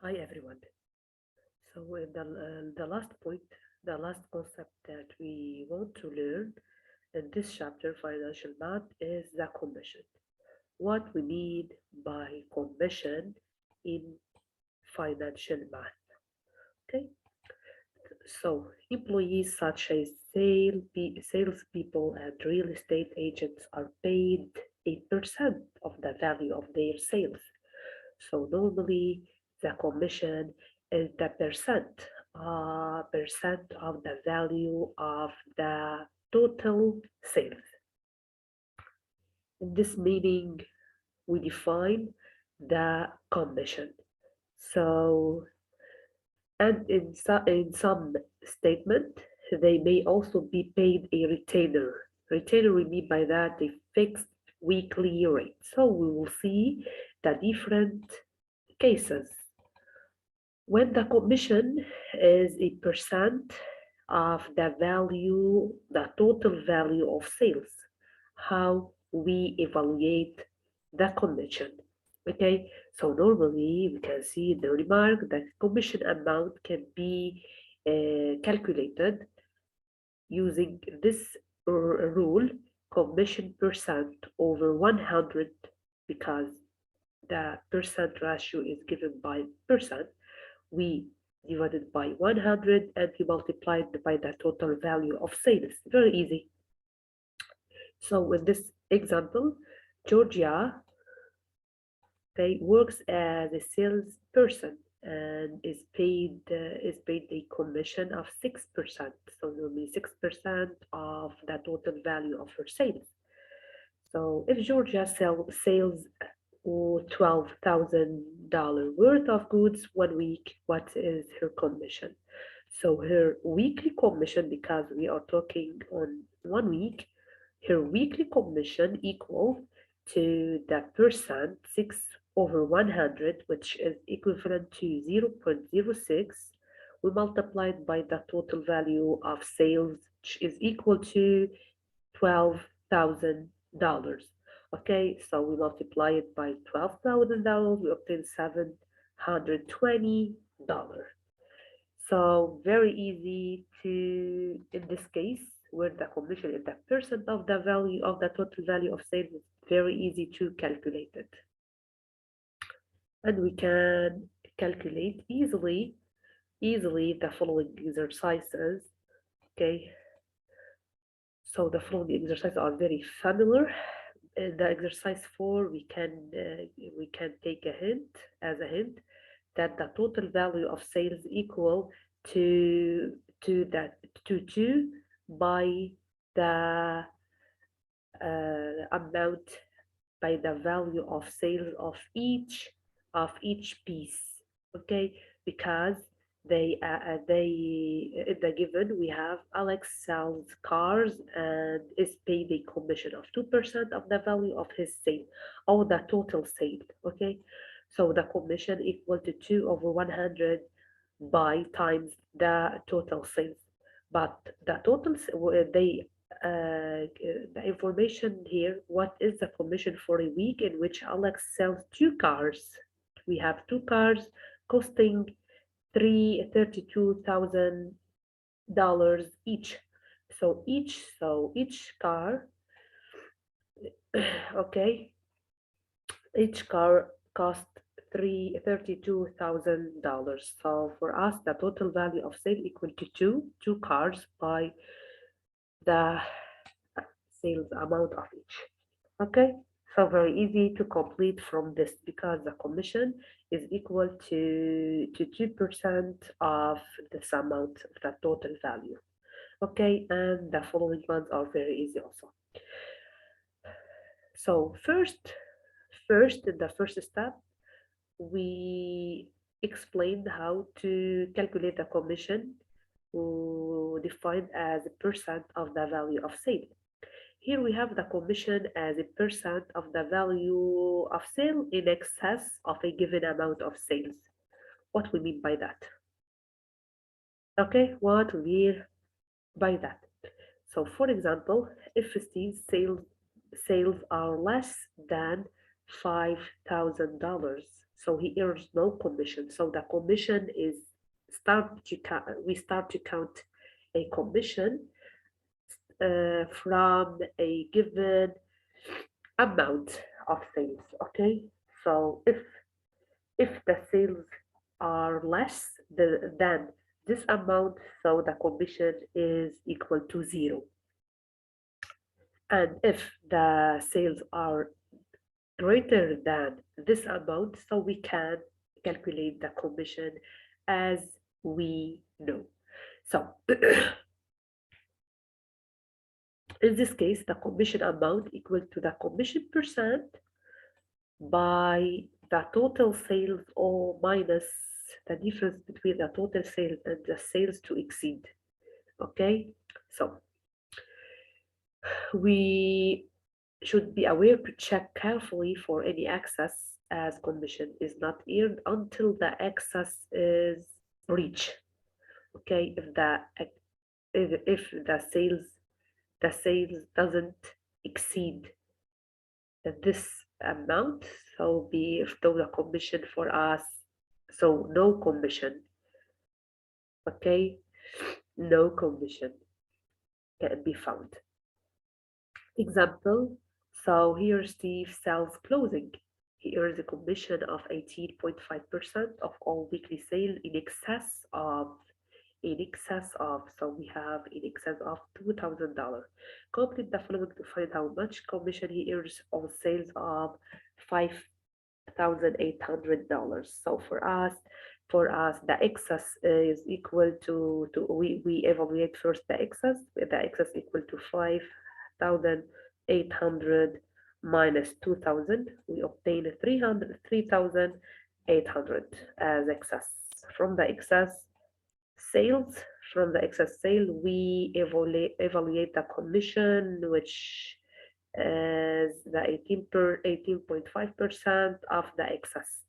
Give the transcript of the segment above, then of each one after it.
Hi everyone. So the last point, the last concept that we want to learn in this chapter, financial math, is the commission. What we mean by commission in financial math. Okay. So employees such as salespeople and real estate agents are paid 8% of the value of their sales. So normally the commission is the percent of the value of the total sales. In this meaning, we define the commission. So, and in some statement, they may also be paid a retainer. Retainer, we mean by that a fixed weekly rate. So we will see the different cases. When the commission is a percent of the value, the total value of sales, how we evaluate the commission. Okay, so normally we can see in the remark that commission amount can be calculated using this rule, commission percent over 100, because the percent ratio is given by percent. We divided by 100 and we multiplied by the total value of sales. Very easy. So in this example, Georgia, they works as a salesperson and is paid a commission of 6%. So normally 6% of the total value of her sales. So if Georgia sales $12,000 worth of goods 1 week, what is her commission? So her weekly commission, because we are talking on 1 week, her weekly commission equal to the percent 6 over 100, which is equivalent to 0.06. We multiplied by the total value of sales, which is equal to $12,000. Okay, so we multiply it by $12,000, we obtain $720. So very easy to, in this case, where the commission is the percent of the value of the total value of sales, it's very easy to calculate it. And we can calculate easily the following exercises. Okay, so the following exercises are very familiar. In the exercise 4, we can take a hint as a hint that the total value of sales equal to that to 2 by the amount, by the value of sales of each piece. Okay, because in the given we have Alex sells cars and is paid a commission of 2% of the value of his sale or the total sale. Okay, so the commission equal to 2 over 100 by times the total sales. But the total the information here, what is the commission for a week in which Alex sells 2 cars? We have 2 cars costing $32,000 each. So each car, okay, each car cost $32,000. So for us, the total value of sale equal to two cars by the sales amount of each. Okay, so very easy to complete from this because the commission is equal to 2% of this amount of the total value. Okay, and the following ones are very easy also. So first in the first step, we explained how to calculate the commission defined as a percent of the value of sale. Here we have the commission as a percent of the value of sale in excess of a given amount of sales. What we mean by that? Okay, what we mean by that? So for example, if Steve's sales are less than $5,000. So he earns no commission. So the commission is we start to count a commission from a given amount of sales. Okay, so if the sales are less than this amount, so the commission is equal to zero. And if the sales are greater than this amount, so we can calculate the commission as we know. So in this case, the commission amount equal to the commission percent by the total sales or minus the difference between the total sales and the sales to exceed. Okay, so we should be aware to check carefully for any excess, as commission is not earned until the excess is reached. Okay, if the sales doesn't exceed this amount, so be if the commission for us, so no commission. Okay, no commission can be found. Example, so here Steve sells clothing. He earns a commission of 18.5% of all weekly sales in excess of, so we have in excess of $2,000. Complete the following to find how much commission he earns on sales of $5,800. So for us the excess is equal to we evaluate first the excess. The excess equal to 5,800 minus 2,000, we obtain 3,800 as excess. From the excess sales, from the excess sale, we evaluate the commission, which is the 18.5% of the excess.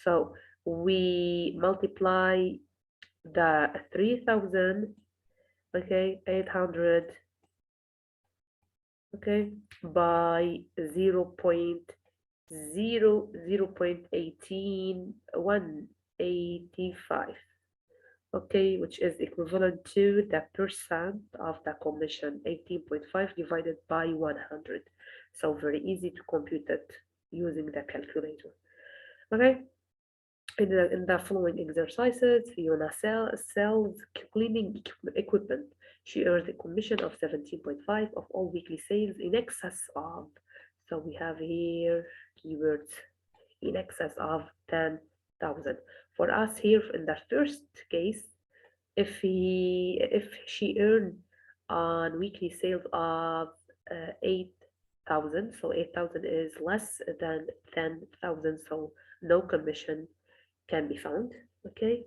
So we multiply the 3,000, okay, 800, okay, by 0.185, okay, which is equivalent to the percent of the commission, 18.5 divided by 100. So very easy to compute it using the calculator. Okay, in the following exercises, Fiona sells cleaning equipment. She earns a commission of 17.5 of all weekly sales in excess of, so we have here keywords, in excess of 10,000. For us here in the first case, if she earned on weekly sales of 8,000, so 8,000 is less than 10,000, so no commission can be found. Okay,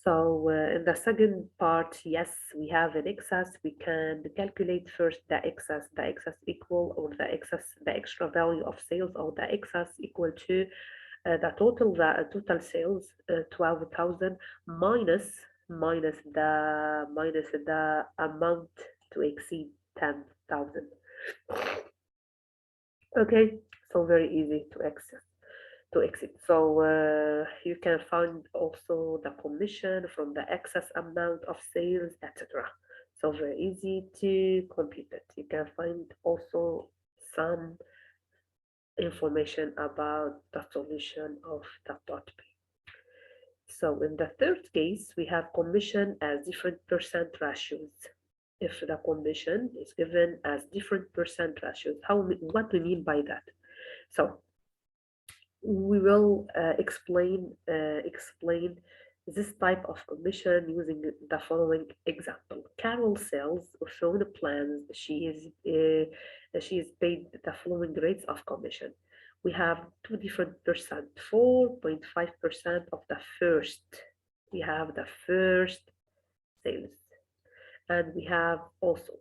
so in the second part, yes, we have an excess. We can calculate first the excess equal, or the extra value of sales, or the excess equal to the total sales, 12,000 minus the amount to exceed 10,000. Okay, so very easy to exit. So you can find also the commission from the excess amount of sales, etc. So very easy to compute it. You can find also some information about the solution of the part B. So in the third case, we have commission as different percent ratios. If the commission is given as different percent ratios, what we mean by that? So we will explain this type of commission using the following example. Carol sells phone plans. She is paid the following rates of commission. We have two different percent, 4.5% of the first. We have the first sales, and we have also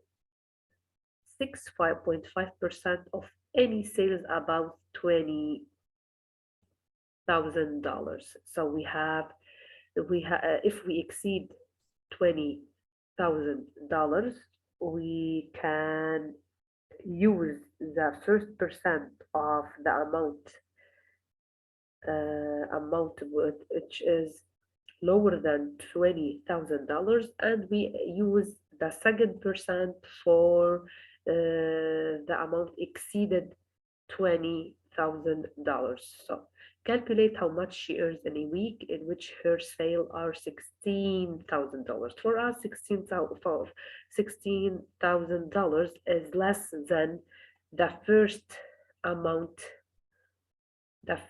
5.5% of any sales above $20,000. So if we exceed $20,000, we can use the first percent of the amount which is lower than $20,000, and we use the second percent for the amount exceeded $20,000. So calculate how much she earns in a week in which her sales are $16,000. For us, $16,000 is less than the amount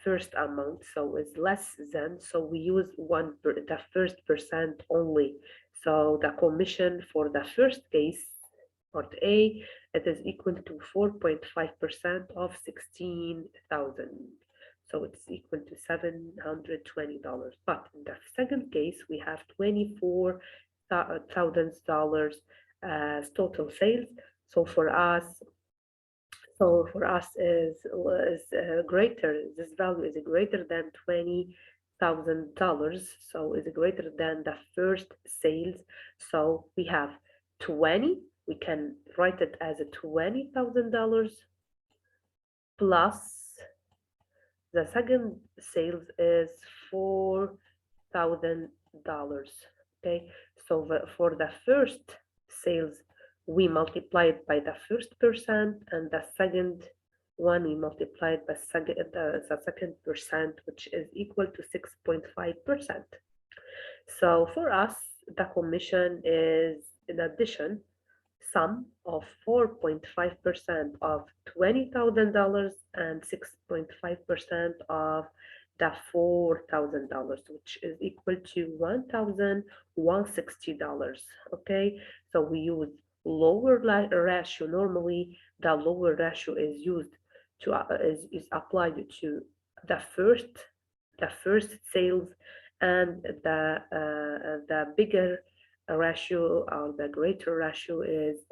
first amount, so is less than, so we use the first percent only. So the commission for the first case, part A, it is equal to 4.5% of 16,000. So it's equal to $720. But in the second case, we have $24,000 as total sales. So for us, is greater. This value is greater than $20,000. So is greater than the first sales. So we have 20. We can write it as a $20,000 plus the second sales is $4,000. Okay, so for the first sales, we multiplied by the first percent, and the second one we multiplied by the second percent, which is equal to 6.5%. So for us, the commission is, in addition, sum of 4.5% of $20,000 and 6.5% of the $4,000, which is equal to $1,160. Okay, so we use lower ratio. Normally, the lower ratio is used to is applied to the first sales, and the bigger ratio or the greater ratio is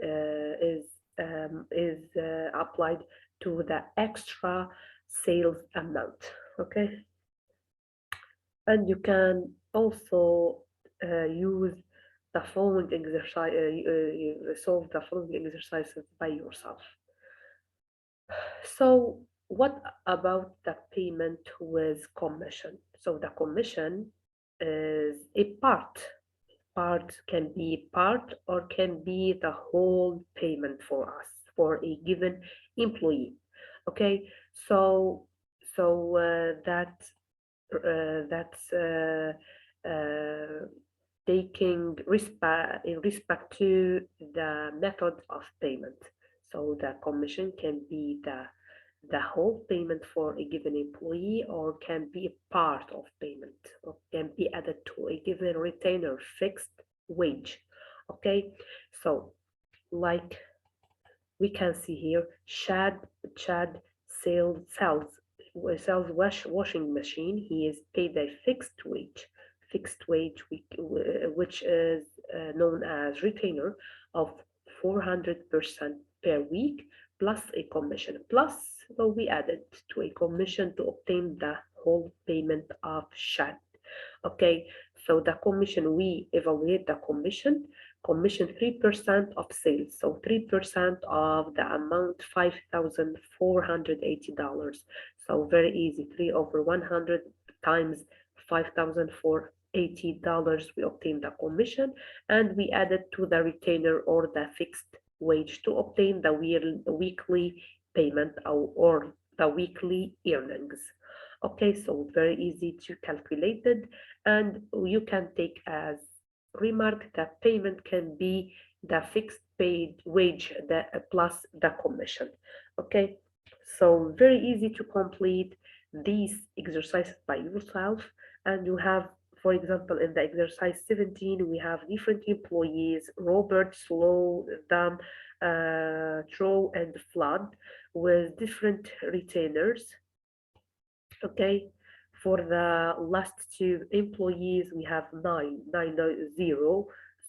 applied to the extra sales amount. Okay, and you can also use the following exercise, solve the following exercises by yourself. So what about the payment with commission? So the commission is a part can be part or can be the whole payment for us for a given employee. Okay, so that's taking in respect to the method of payment. So the commission can be the whole payment for a given employee, or can be a part of payment, or can be added to a given retainer fixed wage. Okay, so like we can see here, Chad sells washing machine. He is paid a fixed wage which is known as retainer of 400% per week, plus a commission. Plus, we added to a commission to obtain the whole payment of Shad. Okay, so the commission, we evaluate the commission 3% of sales, so 3% of the amount, $5,480. So very easy, 3 over 100 times $5,480, we obtain the commission, and we add it to the retainer or the fixed wage to obtain the weekly payment, or the weekly earnings. Okay, so very easy to calculate it, and you can take as remark that payment can be the fixed paid wage plus the commission. Okay, so very easy to complete these exercises by yourself. And you have, for example, in the exercise 17, we have different employees: Robert, Slow, Dam, Trow, and Flood, with different retainers. Okay, for the last two employees, we have 990.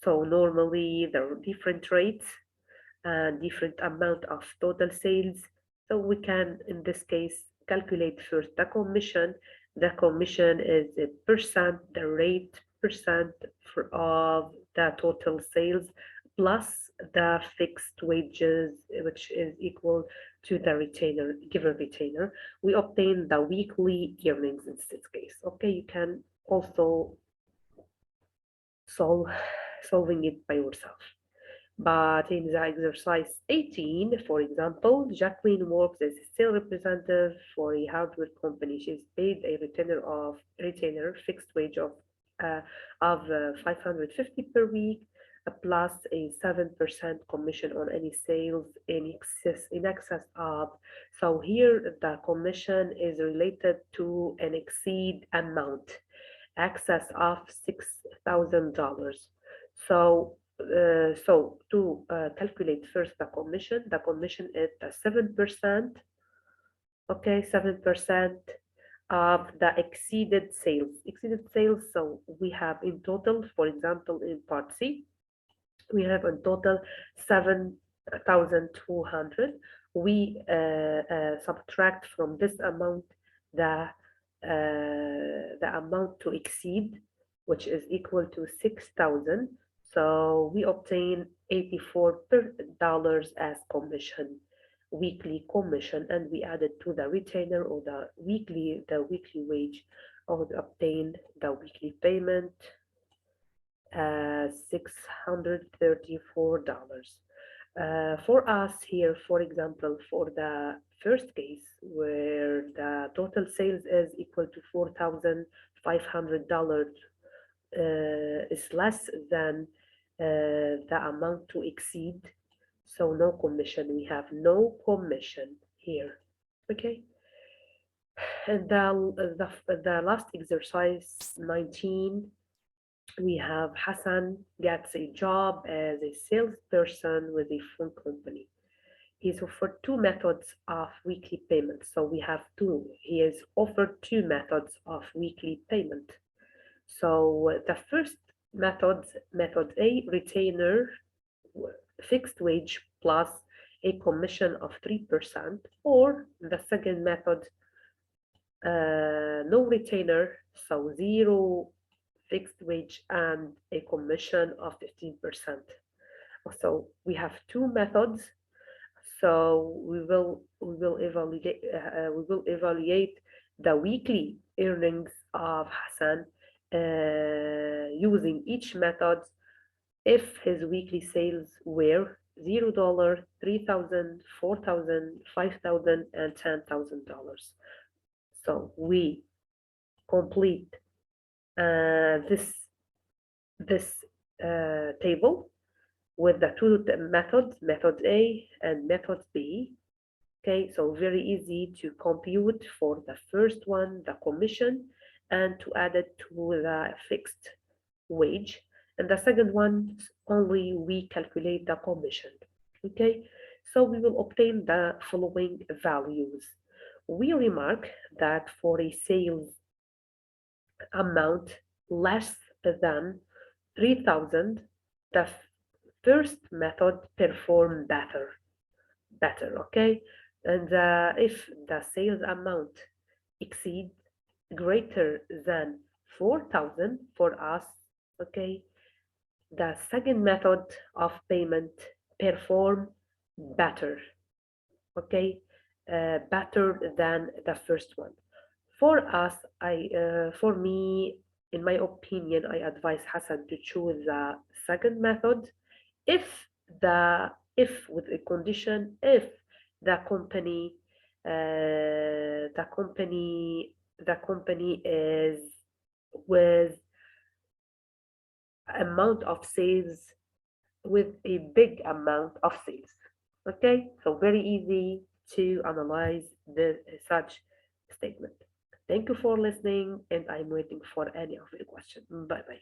So normally there are different rates and different amount of total sales. So we can, in this case, calculate first the commission. The commission is a the rate percent of the total sales, plus the fixed wages, which is equal to the retainer, given retainer. We obtain the weekly earnings in this case. Okay, you can also solve solving it by yourself. But in the exercise 18, for example, Jacqueline works as a sales representative for a hardware company. She's paid a retainer fixed wage uh, of 550 per week, plus a 7% commission on any sales in excess of. So here the commission is related to an exceed amount, excess of $6,000. So to calculate first the commission is the 7%, okay, 7% of the exceeded sales. Exceeded sales, so we have in total, for example, in part C, we have in total 7,200. We subtract from this amount the amount to exceed, which is equal to 6,000. So we obtain $84 as commission, weekly commission, and we add it to the retainer or the weekly wage, or obtain the weekly payment, $634. For us here, for example, for the first case where the total sales is equal to $4,500, is less than the amount to exceed, so no commission. We have no commission here. Okay. And the last exercise 19, we have Hassan gets a job as a salesperson with a phone company. He's offered two methods of weekly payment. So we have two. He is offered two methods of weekly payment. So the first method A, retainer, fixed wage plus a commission of 3%, or the second method, no retainer, so zero fixed wage and a commission of 15%. So we have two methods. So we will evaluate the weekly earnings of Hassan using each method if his weekly sales were $0, 3,000, 4,000, 5,000, and $10,000. So we complete this table with the two methods, method A and method B. Okay, so very easy to compute for the first one, the commission, and to add it to the fixed wage. And the second one, only we calculate the commission. Okay, so we will obtain the following values. We remark that for a sales amount less than 3,000, the first method perform better, okay? And if the sales amount exceed greater than 4,000 for us, okay, the second method of payment perform better, okay, better than the first one. For us, for me, in my opinion, I advise Hassan to choose the second method if with a condition, if the company is with amount of sales, with a big amount of sales. Okay, so very easy to analyze such statement. Thank you for listening, and I'm waiting for any of your questions. Bye bye.